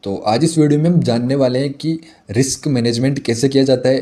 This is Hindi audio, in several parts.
तो आज इस वीडियो में हम जानने वाले हैं कि रिस्क मैनेजमेंट कैसे किया जाता है,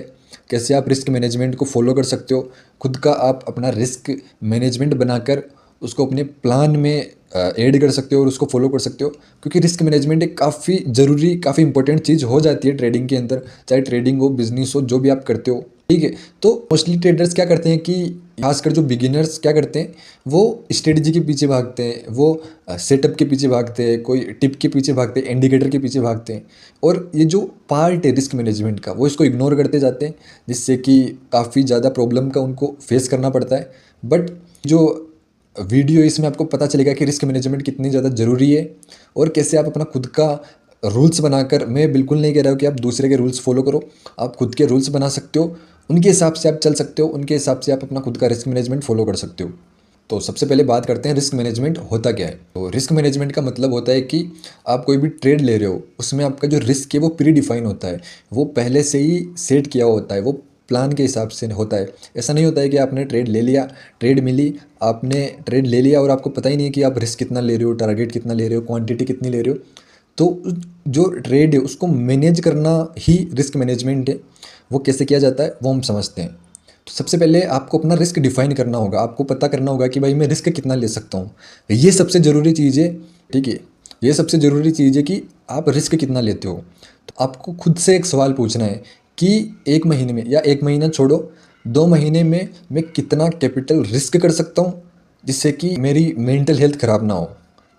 कैसे आप रिस्क मैनेजमेंट को फॉलो कर सकते हो। खुद का आप अपना रिस्क मैनेजमेंट बनाकर उसको अपने प्लान में ऐड कर सकते हो और उसको फॉलो कर सकते हो, क्योंकि रिस्क मैनेजमेंट एक काफ़ी ज़रूरी, काफ़ी इंपॉर्टेंट चीज़ हो जाती है ट्रेडिंग के अंदर। चाहे ट्रेडिंग हो, बिजनेस हो, जो भी आप करते हो, ठीक है। तो मोस्टली ट्रेडर्स क्या करते हैं कि खासकर जो बिगिनर्स क्या करते हैं, वो स्ट्रेटजी के पीछे भागते हैं, वो सेटअप के पीछे भागते हैं, कोई टिप के पीछे भागते हैं, इंडिकेटर के पीछे भागते हैं, और ये जो पार्ट है रिस्क मैनेजमेंट का वो इसको इग्नोर करते जाते हैं, जिससे कि काफ़ी ज़्यादा प्रॉब्लम का उनको फेस करना पड़ता है। बट जो वीडियो इसमें आपको पता चलेगा कि रिस्क मैनेजमेंट कितनी ज़्यादा ज़रूरी है और कैसे आप अपना खुद का रूल्स बनाकर, मैं बिल्कुल नहीं कह रहा हूँ कि आप दूसरे के रूल्स फॉलो करो, आप खुद के रूल्स बना सकते हो, उनके हिसाब से आप चल सकते हो, उनके हिसाब से आप अपना खुद का रिस्क मैनेजमेंट फॉलो कर सकते हो। तो सबसे पहले बात करते हैं रिस्क मैनेजमेंट होता क्या है। तो रिस्क मैनेजमेंट का मतलब होता है कि आप कोई भी ट्रेड ले रहे हो, उसमें आपका जो रिस्क है वो प्री डिफाइन होता है, वो पहले से ही सेट किया हुआ होता है, वो प्लान के हिसाब से होता है। ऐसा नहीं होता है कि आपने ट्रेड ले लिया, ट्रेड मिली, आपने ट्रेड ले लिया और आपको पता ही नहीं है कि आप रिस्क कितना ले रहे हो, टारगेट कितना ले रहे हो, क्वांटिटी कितनी ले रहे हो। तो जो ट्रेड है उसको मैनेज करना ही रिस्क मैनेजमेंट है। वो कैसे किया जाता है वो हम समझते हैं। तो सबसे पहले आपको अपना रिस्क डिफाइन करना होगा, आपको पता करना होगा कि भाई मैं रिस्क कितना ले सकता हूँ। ये सबसे ज़रूरी चीज़ है, ठीक है। ये सबसे ज़रूरी चीज़ है कि आप रिस्क कितना लेते हो। तो आपको खुद से एक सवाल पूछना है कि एक महीने में, या एक महीना छोड़ो, 2 महीने में मैं कितना कैपिटल रिस्क कर सकता हूँ जिससे कि मेरी मेंटल हेल्थ ख़राब ना हो।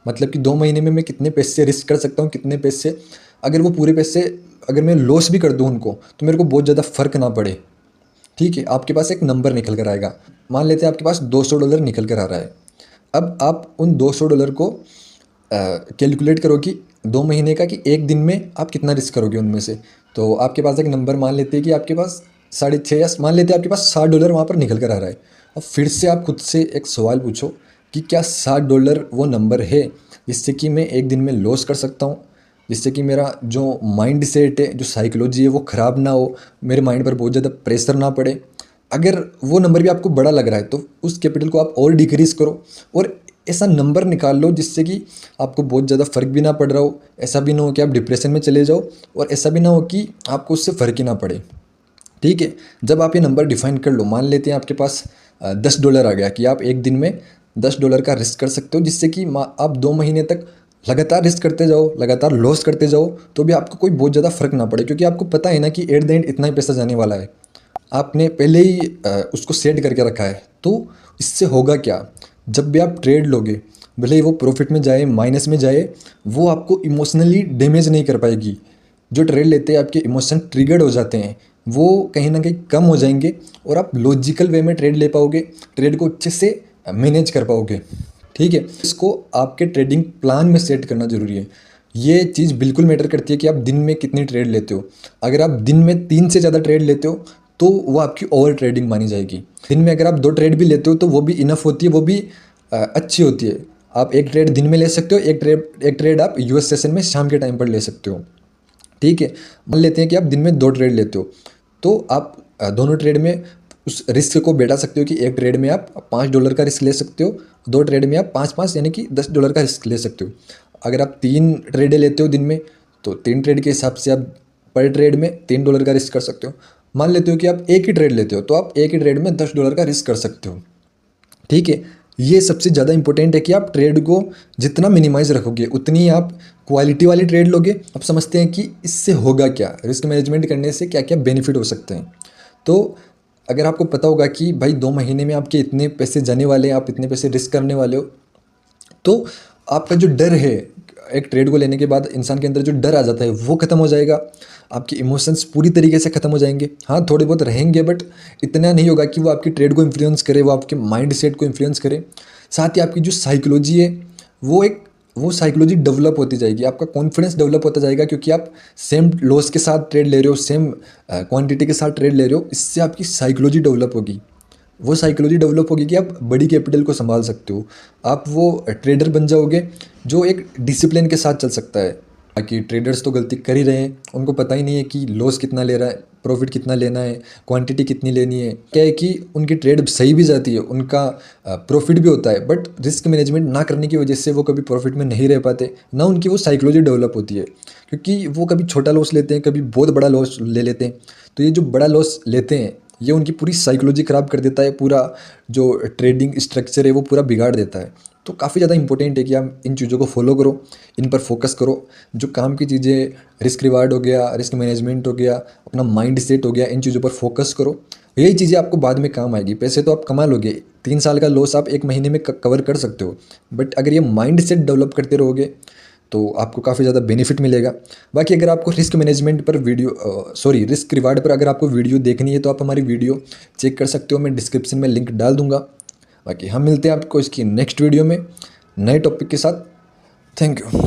मतलब कि 2 महीने में मैं कितने पैसे रिस्क कर सकता हूँ, कितने पैसे, अगर वो पूरे पैसे अगर मैं लॉस भी कर दूँ उनको, तो मेरे को बहुत ज़्यादा फ़र्क ना पड़े, ठीक है। आपके पास एक नंबर निकल कर आएगा। मान लेते हैं आपके पास $200 निकल कर आ रहा है। अब आप उन $200 को कैलकुलेट करो कि 2 महीने का, कि एक दिन में आप कितना रिस्क करोगे उनमें से। तो आपके पास एक नंबर मान लेते हैं कि आपके पास 6.5, या मान लेते हैं आपके पास $60 वहाँ पर निकल कर आ रहा है। अब फिर से आप खुद से एक सवाल पूछो कि क्या $60 वो नंबर है जिससे कि मैं एक दिन में लॉस कर सकता हूँ, जिससे कि मेरा जो माइंड सेट है, जो साइकोलॉजी है, वो ख़राब ना हो, मेरे माइंड पर बहुत ज़्यादा प्रेशर ना पड़े। अगर वो नंबर भी आपको बड़ा लग रहा है तो उस कैपिटल को आप और डिक्रीज़ करो और ऐसा नंबर निकाल लो जिससे कि आपको बहुत ज़्यादा फ़र्क भी ना पड़ रहा हो, ऐसा भी ना हो कि आप डिप्रेशन में चले जाओ, और ऐसा भी ना हो कि आपको उससे फ़र्क ही ना पड़े, ठीक है। जब आप ये नंबर डिफाइन कर लो, मान लेते हैं आपके पास $10 आ गया कि आप एक दिन में $10 का रिस्क कर सकते हो, जिससे कि आप 2 महीने तक लगातार रिस्क करते जाओ, लगातार लॉस करते जाओ, तो भी आपको कोई बहुत ज़्यादा फ़र्क ना पड़े, क्योंकि आपको पता है ना कि एट द एंड इतना ही पैसा जाने वाला है। आपने पहले ही उसको सेट करके रखा है। तो इससे होगा क्या, जब भी आप ट्रेड लोगे, भले ही वो प्रॉफिट में जाए, माइनस में जाए, वो आपको इमोशनली डैमेज नहीं कर पाएगी। जो ट्रेड लेते हैं आपके इमोशन ट्रिगर्ड हो जाते हैं, वो कहीं ना कहीं कम हो जाएंगे और आप लॉजिकल वे में ट्रेड ले पाओगे, ट्रेड को अच्छे से मैनेज कर पाओगे, ठीक है। इसको आपके ट्रेडिंग प्लान में सेट करना जरूरी है। ये चीज़ बिल्कुल मैटर करती है कि आप दिन में कितनी ट्रेड लेते हो। अगर आप दिन में 3 से ज़्यादा ट्रेड लेते हो तो वो आपकी ओवर ट्रेडिंग मानी जाएगी। दिन में अगर आप 2 ट्रेड भी लेते हो तो वो भी इनफ होती है, वो भी अच्छी होती है। आप एक ट्रेड दिन में ले सकते हो, एक ट्रेड आप यूएस सेशन में शाम के टाइम पर ले सकते हो, ठीक है। मान लेते हैं कि आप दिन में 2 ट्रेड लेते हो, तो आप दोनों ट्रेड में उस रिस्क को बैठा सकते हो कि एक ट्रेड में आप $5 का रिस्क ले सकते हो, 2 ट्रेड में आप 5 यानी कि $10 का रिस्क ले सकते हो। अगर आप 3 ट्रेडें लेते हो दिन में, तो 3 ट्रेड के हिसाब से आप पर ट्रेड में $3 का रिस्क कर सकते हो। मान लेते हो कि आप एक ही ट्रेड लेते हो, तो आप एक ही ट्रेड में $10 का रिस्क कर सकते हो, ठीक है। ये सबसे ज़्यादा इंपॉर्टेंट है कि आप ट्रेड को जितना मिनिमाइज रखोगे उतनी आप क्वालिटी वाली ट्रेड लोगे। अब समझते हैं कि इससे होगा क्या, रिस्क मैनेजमेंट करने से क्या क्या बेनिफिट हो सकते हैं। तो अगर आपको पता होगा कि भाई 2 महीने में आपके इतने पैसे जाने वाले हैं, आप इतने पैसे रिस्क करने वाले हो, तो आपका जो डर है, एक ट्रेड को लेने के बाद इंसान के अंदर जो डर आ जाता है वो ख़त्म हो जाएगा। आपके इमोशंस पूरी तरीके से ख़त्म हो जाएंगे। हाँ, थोड़े बहुत रहेंगे, बट इतना नहीं होगा कि वो आपकी ट्रेड को इन्फ्लुएंस करे, वो आपके माइंड सेट को इन्फ्लुएंस करे। साथ ही आपकी जो साइकोलॉजी है, वो साइकोलॉजी डेवलप होती जाएगी, आपका कॉन्फिडेंस डेवलप होता जाएगा, क्योंकि आप सेम लॉस के साथ ट्रेड ले रहे हो, सेम क्वांटिटी के साथ ट्रेड ले रहे हो। इससे आपकी साइकोलॉजी डेवलप होगी। वो साइकोलॉजी डेवलप होगी कि आप बड़ी कैपिटल को संभाल सकते हो। आप वो ट्रेडर बन जाओगे जो एक डिसिप्लिन के साथ चल सकता है। बाकी ट्रेडर्स तो गलती कर ही रहे हैं, उनको पता ही नहीं है कि लॉस कितना ले रहा है, प्रॉफिट कितना लेना है, क्वांटिटी कितनी लेनी है। क्या है कि उनकी ट्रेड सही भी जाती है, उनका प्रॉफिट भी होता है, बट रिस्क मैनेजमेंट ना करने की वजह से वो कभी प्रॉफिट में नहीं रह पाते, ना उनकी वो साइकोलॉजी डेवलप होती है, क्योंकि वो कभी छोटा लॉस लेते हैं, कभी बहुत बड़ा लॉस ले लेते हैं। तो ये जो बड़ा लॉस लेते हैं, ये उनकी पूरी साइकोलॉजी ख़राब कर देता है, पूरा जो ट्रेडिंग स्ट्रक्चर है वो पूरा बिगाड़ देता है। तो काफ़ी ज़्यादा इंपॉर्टेंट है कि आप इन चीज़ों को फॉलो करो, इन पर फोकस करो। जो काम की चीज़ें, रिस्क रिवार्ड हो गया, रिस्क मैनेजमेंट हो गया, अपना माइंड सेट हो गया, इन चीज़ों पर फोकस करो। यही चीज़ें आपको बाद में काम आएगी। पैसे तो आप कमा लोगे, 3 साल का लॉस आप 1 महीने में कवर कर सकते हो, बट अगर ये माइंड सेट डेवलप करते रहोगे तो आपको काफ़ी ज़्यादा बेनिफिट मिलेगा। बाकी अगर आपको रिस्क मैनेजमेंट पर रिस्क रिवार्ड पर अगर आपको वीडियो देखनी है तो आप हमारी वीडियो चेक कर सकते हो, मैं डिस्क्रिप्शन में लिंक डाल दूंगा। बाकी हम मिलते हैं आपको इसकी नेक्स्ट वीडियो में नए टॉपिक के साथ। Thank you.